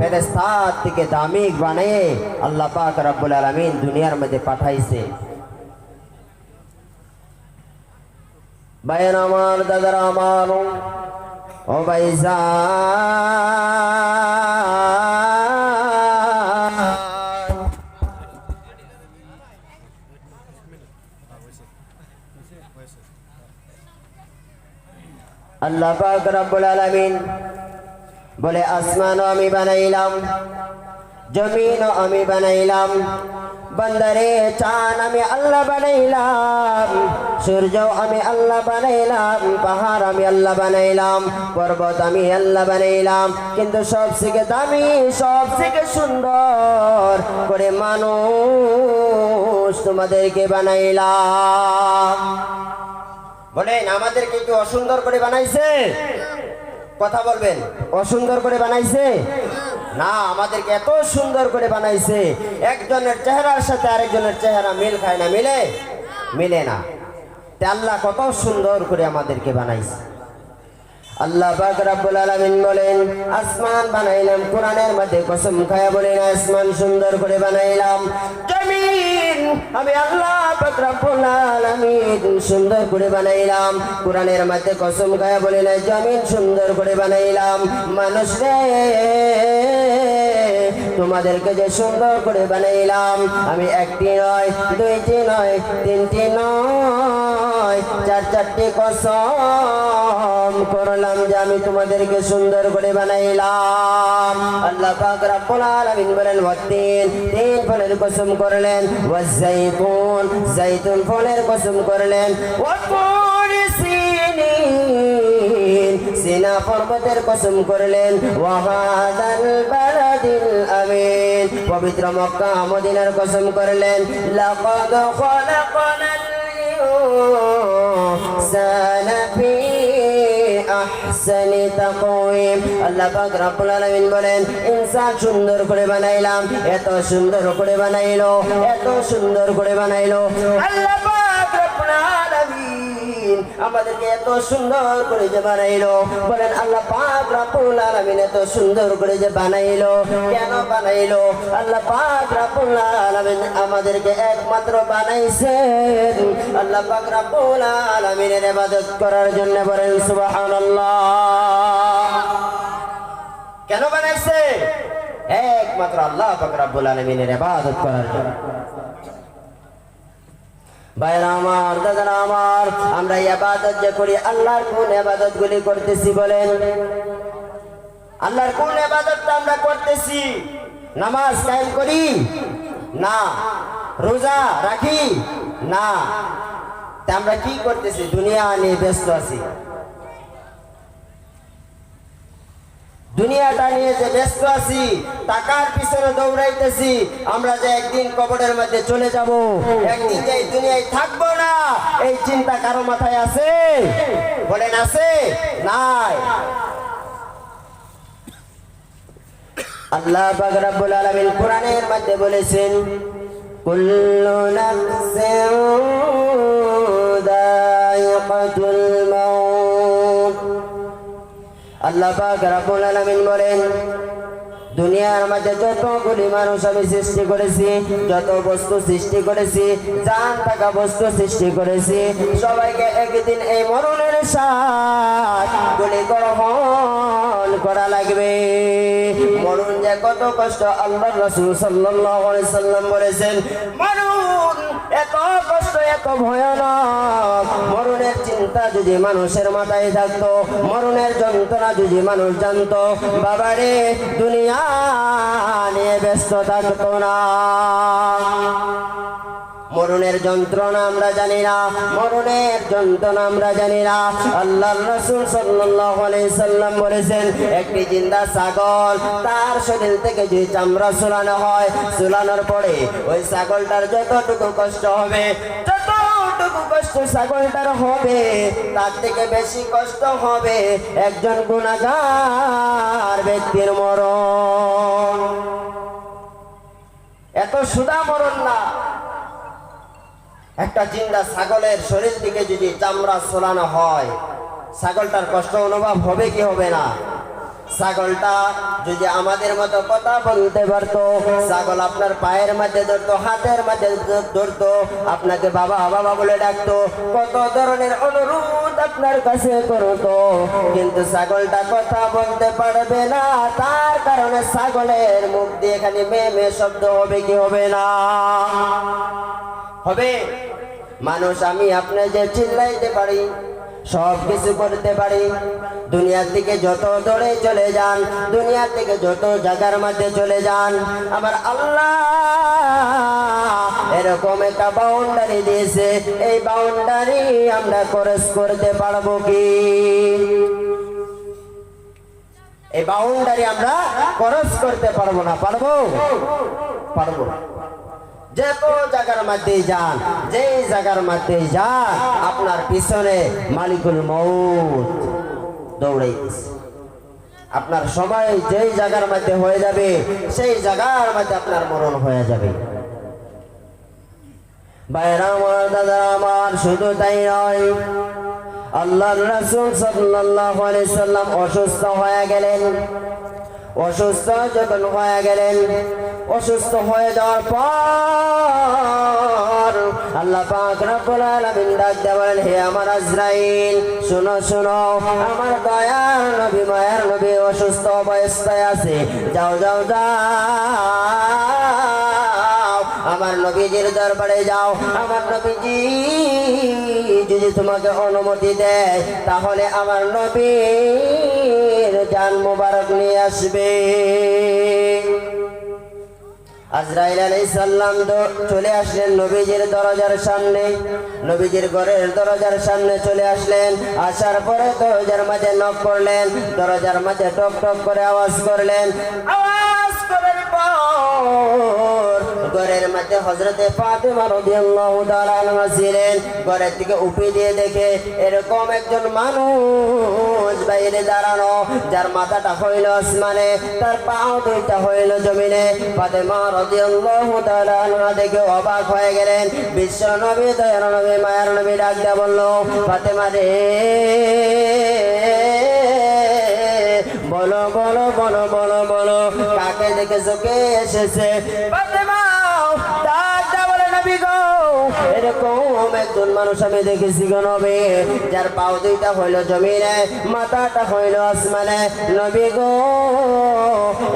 ফেরেশতার থেকে দামিক বানিয়ে আল্লাহ পাক রব্বুল আলামিন দুনিয়ার মধ্যে পাঠাইছে। ভাইয়ের আমার, দাদারা আমার, ও ভাইজান, আল্লাহ পাক রব্বুল আলামিন বলে আসমানও আমি বানাইলাম, জমিনও আমি বানাইলাম, বন্দরে চাঁদ আমি আল্লাহ বানাইলাম, সূর্য আমি আল্লাহ বানাইলাম, পাহাড় আমি আল্লাহ বানাইলাম, পর্বত আমি আল্লাহ বানাইলাম, কিন্তু সবথেকে দামি সবথেকে সুন্দর করে মানুষ তোমাদেরকে বানাইলাম। বলেন আমাদেরকে কি অসুন্দর করে বানাইছে? কথা বলবেন, অসুন্দর করে বানাইছে না, আমাদেরকে এত সুন্দর করে বানাইছে। একজনের চেহারার সাথে আরেকজনের চেহারা মিল খায় না, মিলে না। তে আল্লাহ কত সুন্দর করে আমাদেরকে বানাইছে। আল্লাহ পাক রব্বুল আলামিন বলেন আসমান বানাইলাম, কোরআনের মধ্যে কসম খায়া বলেন আসমান সুন্দর করে বানাইলাম, জমিন আমি আল্লাহ পাক রব্বুল আলামিন সুন্দর করে বানাইলাম, কোরআনের মধ্যে কসম খায়া বলেন জমিন সুন্দর করে বানাইলাম। মানুষ রে তোমাদেরকে যে সুন্দর করে বানাইলাম, আমি একটি নয়, দুইটি নয়, তিনটি নয়, চারটি কসম করলাম যে আমি তোমাদেরকে সুন্দর করে বানাইলাম। আল্লাহ পাক রব্বুল আলামিন বলেন ওয়াতিন, তিন ফলের কসম করলেন, ওয়াজাইতুন, জাইতুন ফলের কসম করলেন, ওয়াতুর সিনিন, সিনা পর্বতের কসম করলেন, ওয়াহাদাল বালাদিল আমিন, পবিত্র মক্কা মদিনার কসম করলেন, লাকাদ খালাকানাল ইনসানা ফি আহসানি তাকওয়িম। আল্লাহ পাক রব্বুল আলামিন বলেন ইনসান সুন্দর করে বানাইলাম, এত সুন্দর করে বানাইলো, এত সুন্দর করে বানাইলো আল্লাহ পাক রব্বুল আলামিন আমাদেরকে এত সুন্দর করে যে বানাইলো। বলেন আল্লাহ পাক রব্বুল আলামিন এত সুন্দর করে যে বানাইলো, কেন বানাইলো? আল্লাহ পাক রব্বুল আলামিন আমাদেরকে একমাত্র বানাইছেন আল্লাহ পাক রব্বুল আলামিনের ইবাদত করার জন্য। বলেন সুবহানাল্লাহ। কেন বানাইছে? একমাত্র আল্লাহ পাক রব্বুল আলামিনের ইবাদত করার জন্য। ভাইরা আমার, দাদারা আমার, আমরা ইবাদত যে করি আল্লাহর কোন ইবাদত গুলি করতেছি? বলেন আল্লাহর কোন ইবাদতটা আমরা করতেছি? নামাজ কায়েম করি না, রোজা রাখি না, তা আমরা কি করতেছি? দুনিয়া নিয়ে ব্যস্ত আছি। দুনিয়াটা নিয়ে যে ব্যস্ত আছি, টাকার পিছনে দৌড়াইতেছি, আমরা যে একদিন কবরের মধ্যে চলে যাব, একদিন যে এই দুনিয়ায় থাকবো না, এই চিন্তা কারো মাথায় আছে? বলেন আছে? নাই। আল্লাহ পাক রব্বুল আলামিন কোরআনের মধ্যে বলেছেন কুল্লু নাফসিন যায়িকাতুল মাউত। আল্লাহ পাক রব্বুল আলামিন বলেন দুনিয়ার মধ্যে যতগুলি মানুষ আমি সৃষ্টি করেছি, যত বস্তু সৃষ্টি করেছি, জান থাকা বস্তু সৃষ্টি করেছি, সবাইকে একদিন এই মরণের স্বাদ গুলি গ্রহণ করা লাগবে। মরণ যে কত কষ্ট, আল্লাহর রাসূল সাল্লাল্লাহু আলাইহি সাল্লাম বলেছেন মরণ এত কষ্ট, এত ভয়ানক। মরণের চিন্তা যদি মানুষের মাথায় থাকতো, মরণের যন্ত্রণা যদি মানুষ জানতো, বাবারে দুনিয়া নিয়ে ব্যস্ত থাকতো না। মরণের যন্ত্রণা আমরা জানি না, মরণের যন্ত্রণা আমরা জানি না। আল্লাহর রাসূল সাল্লাল্লাহু আলাইহি সাল্লাম বলেছেন একটি জিন্দা ছাগল, তার শরীর থেকে যে চামড়া চুলানো হয়, চুলানোর পরে ওই ছাগলটার যতটুকু কষ্ট হবে, যতটুকু কষ্ট ছাগলটার হবে, তার থেকে বেশি কষ্ট হবে একজন গুনাহগার ব্যক্তির মরণ। এত সুদা মরণ না। একটা জিন্দা ছাগলের শরীর থেকে যদি চামড়া ছোলানো হয়, ছাগলটার কষ্ট অনুভব হবে কি হবে না? ছাগলটা যদি আমাদের মতো কথা বলতে পারতো, ছাগল আপনার পায়ের মধ্যে ধরতো, হাতের মধ্যে ধরতো, আপনাকে বাবা বাবা বলে ডাকতো, কত ধরনের অনুরোধ আপনার কাছে করতো, কিন্তু ছাগলটা কথা বলতে পারবে না। তার কারণে ছাগলের মুখ দিয়ে খালি মে মে শব্দ হবে কি হবে না? হবে। মানুষ আমি আপনি যে চিল্লাইতে পারি, সব কিছু করতে পারি, দুনিয়ার থেকে যত দূরে চলে যান, দুনিয়ার থেকে যত জায়গার মধ্যে চলে যান, আমার আল্লাহ এরকম একটা বাউন্ডারি দিয়েছে। এই বাউন্ডারি আমরা ক্রস করতে পারবো কি? এই বাউন্ডারি আমরা ক্রস করতে পারবো না? পারবো? পারবো। যত জায়গার মধ্যে যান, যেই জায়গার মধ্যে যান, আপনার পিছনে মালিকুল মউত দৌড়াইতেছে। আপনার সময় যেই জায়গার মধ্যে হয়ে যাবে, সেই জায়গার মধ্যে আপনার মরণ হয়ে যাবে। ভাইরা আমার, দাদা আমার, শুধু তাই নয়, আল্লাহর রাসূল সাল্লাল্লাহু আলাইহি সাল্লাম অসুস্থ হয়ে গেলেন। অসুস্থ যখন হয়ে গেলেন, অসুস্থ হয়ে যাওয়ার পর আল্লাহ পাক রব্বুল আলামিন ডাক দিয়ে বলেন, হে আমার আজরাইল, শোনো শোনো, আমার দয়ার নবী, মায়ার নবী অসুস্থ অবস্থায় আছে, যাও যাও যাও, আমার নবীজির দরবারে যাও। আমার নবীজি যদি তোমাকে অনুমতি দেয়, তাহলে আমার নবীর জান মোবারক নিয়ে আসবে। আজরাইল আলাইহিস সালাম চলে আসলেন নবীজির দরজার সামনে, নবীজির ঘরের দরজার সামনে চলে আসলেন। আসার পরে দরজার মাঝে নক করলেন, দরজার মাঝে টক টক করে আওয়াজ করলেন। আওয়াজ করার পর ঘরের মধ্যে হযরতে ফাতেমা রাদিয়াল্লাহু তাআলা আনহা ছিলেন। ঘরের দিকে উকি দিয়ে দেখে এরকম একজন মানুষ বাইরে দাঁড়ানো, যার মাথাটা হইল আসমানে, তার পাও দুইটা হইল জমিনে। ফাতেমা রাদিয়াল্লাহু তাআলা আনহা দেখে অবাক হয়ে গেলেন। বিশ্ব নবী, দয়ার নবী, মায়ার নবী ডাক দিয়ে বলল, ফাতেমা রে, বলো বলো বলো বলো বলো, কাকে দেখে চোখে এসেছে? ফাতেমা ডাক দিয়ে বলে, নবী গো, এরকম একজন মানুষ আমি দেখেছি গো নবী, যার পাও দুইটা হইল জমিনে, মাথাটা হইল আসমানে। নবী গো,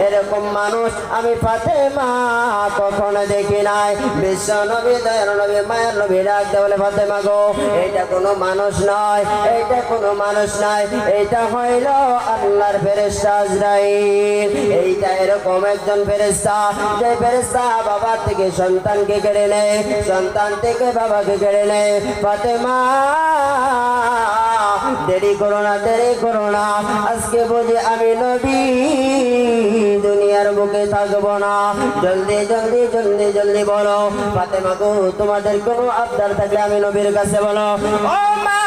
এরকম মানুষ আমি ফাতেমা কখনো দেখি নাই। বিশ্ব নবী, দয়ার নবী, মায়ের নবী ডাক দিয়ে বলে, ফাতেমা গো, এইটা কোনো মানুষ নয়, এইটা কোনো মানুষ নয়, এইটা হইল আল্লাহর ফেরেশতা আজরাইল। এইটা এরকম একজন ফেরেশতা, যে ফেরেশতা বাবা থেকে সন্তানকে কেড়ে নেয়, সন্তান থেকে বাবাকে কেড়ে নেয়। ফাতেমা দেরি করো না, দেরি করো না, আজকে বুঝি আমি নবী দুনিয়ার বুকে থাকবো না। জলদি জলদি জলদি জলদি বলো। ফাতেমা গো, তোমাদের কোনো আবদার থাকলে আমি নবীর কাছে বলো। ও মা,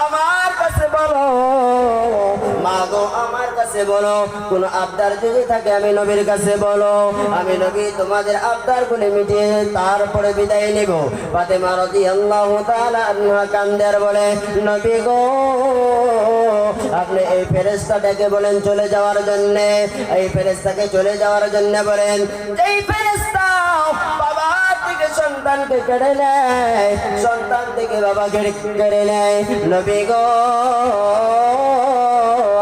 আমার কাছে বলো। মা গো, আমার কাছে বলো। কোন আবদার যদি থাকে আমি নবীর কাছে বলো, আমি নবী তোমাদের আবদার গুলি মিটিয়ে তারপরে বিদায় নিব। ফাতেমা রাদিয়াল্লাহু তাআলা আনহা কান্দার বলে, নবী গো, আপনি এই ফেরেশতাটাকে বলেন চলে যাওয়ার জন্য, এই ফেরেশতাকে চলে যাওয়ার জন্য বলেন। এই ফেরেশতা বাবা থেকে সন্তানকে কেড়ে নেয়, সন্তান থেকে বাবাকে কেড়ে নেয়। নবী গো,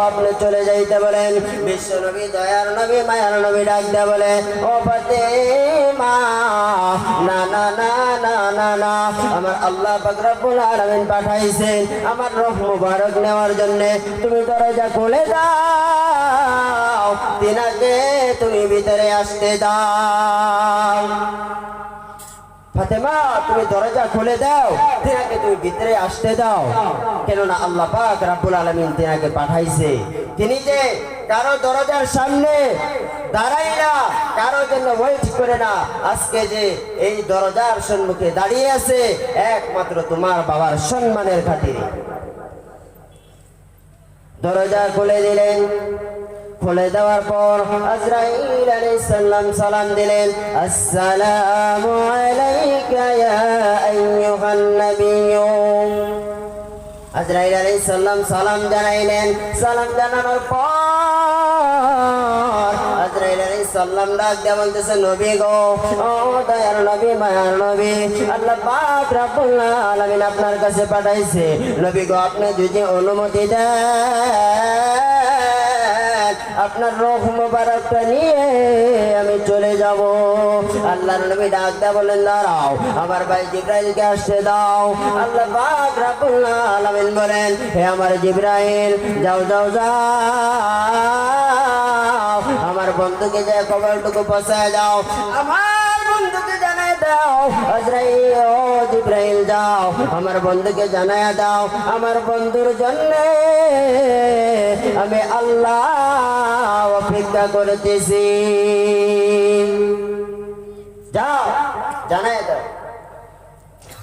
আপনি চলে যাইতে বলেন। বিশ্ব নবী, দয়ার নবী, মায়ার নবী ডাক দেয়া বলে, ও ফাতেমা, না না না না না না, আমার আল্লাহ পাক রব্বুল আলামিন পাঠাইছেন আমার রূহ মুবারক নেওয়ার জন্য। তুমি দরজা খুলে দাও, তিনাকে তুমি ভিতরে আসতে দাও। ফাতেমা, তুমি দরজা খুলে দাও, তিনাকে তুমি ভিতরে আসতে দাও। কেননা আল্লাহ পাক রব্বুল আলামিন তিনাকে পাঠাইছে। তিনি যে কারো দরজার সামনে দাঁড়াই না, কারো জন্য ওয়েট করে না, আজকে যে এই দরজার সম্মুখে দাঁড়িয়ে আছে, একমাত্র তোমার বাবার সম্মানের খাতিরে। দরজা খুলে দিলেন। খুলে দেওয়ার পর আজরাইল আলাইহিস সালাম সালাম দিলেন, আসসালামু আলাইকা ইয়া আইয়ুহান নাবিয়্যু। আজরাইল আলাইহিস সালাম সালাম জানাইলেন। সালাম জানানোর পর আলাইহিস সালাম ডাক দেয়া বলতেছে নবী গো ও দয়ার নবী মায়ার নবী আল্লাহ পাক রব্বুল আলামিন আপনার কাছে পাঠাইছে নবী গো আপনি যদি অনুমতি দেন আপনার রূহ মুবারকটা নিয়ে আমি চলে যাব আল্লাহর নবী ডাক দেয়া বলেন দাঁড়াও আমার ভাই জিবরাইলকে আসতে দাও আল্লাহ পাক রব্বুল আলামিন বলেন হে আমার জিবরাইল যাও যাও যাও আমার বন্ধুকে যে খবরটুকু পৌঁছায় দাও আমার বন্ধুকে জানায় দাও আজরাইল ও জিবরাইল যাও আমার বন্ধুকে জানায় দাও আমার বন্ধুর জন্য আমি আল্লাহ অপেক্ষা করতেছি যাও জানায় দাও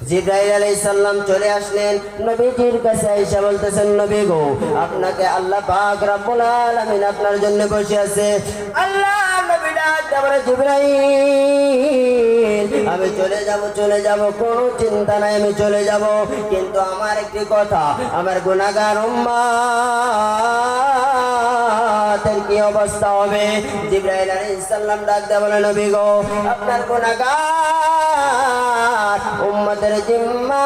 জিবরাইল আলাইহিস সালাম চলে আসলেন নবীজির কাছে আয়েশা বলতেছেন নবী গো আপনাকে আল্লাহ পাক রব্বুল আলামিন আপনার জন্য বসে আছে আল্লাহ নবী ডাক দেয়া জিবরাইল আমি চলে যাব কোনো চিন্তা নাই আমি চলে যাব কিন্তু আমার একটি কথা আমার গুনাহগার উম্মতের কি অবস্থা হবে জিবরাইল আলাইহিস সালাম ডাক দেয়া বলে নবী গো আপনার গুনাহগার উম্মতের জিম্মা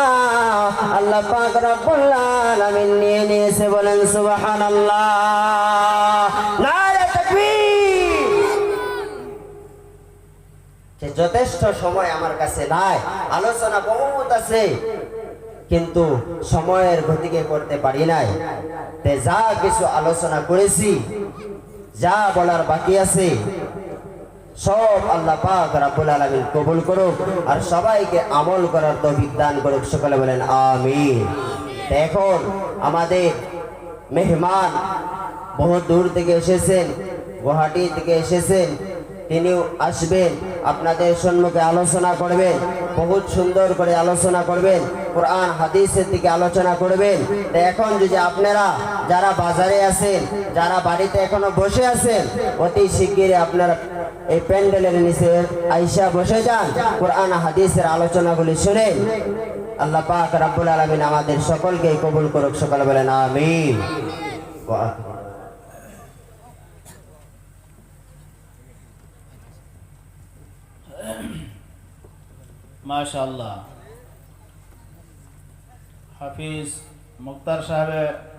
আল্লাহ পাক রব্বুল আলামিন নিয়ে নিয়েছে বলেন সুবহানাল্লাহ নারে তাকবীর যে যথেষ্ট সময় আমার কাছে নাই আলোচনা বহুত আছে কিন্তু সময়ের গতিকে করতে পারি নাই তে যা কিছু আলোচনা করেছি যা বলার বাকি আছে সব আল্লাহ পাক রব্বুল আলামিন কবুল করুক আর সবাইকে আমল করার তৌফিক দান করুক সকলে বলেন আমিন এখন আমাদের মেহমান বহু দূর থেকে এসেছেন গুয়াহাটি থেকে এসেছেন তিনিও আসবেন আপনাদের সম্মুখে আলোচনা করবেন বহুত সুন্দর করে আলোচনা করবেন কোরআন হাদিসের দিকে আলোচনা করবেন তো এখন যদি আপনারা যারা বাজারে আছেন যারা বাড়িতে এখনো বসে আছেন অতি শিগগিরই আপনারা এই প্যান্ডেলের নিচে আইসা বসে যান কোরআন হাদিসের আলোচনাগুলি শুনেন আল্লাহ পাক রব্বুল আলামিন আমাদের সকলকে কবুল করুক সকলে বলেন আমিন মাশাআল্লাহ হাফিজ মুক্তার সাহেব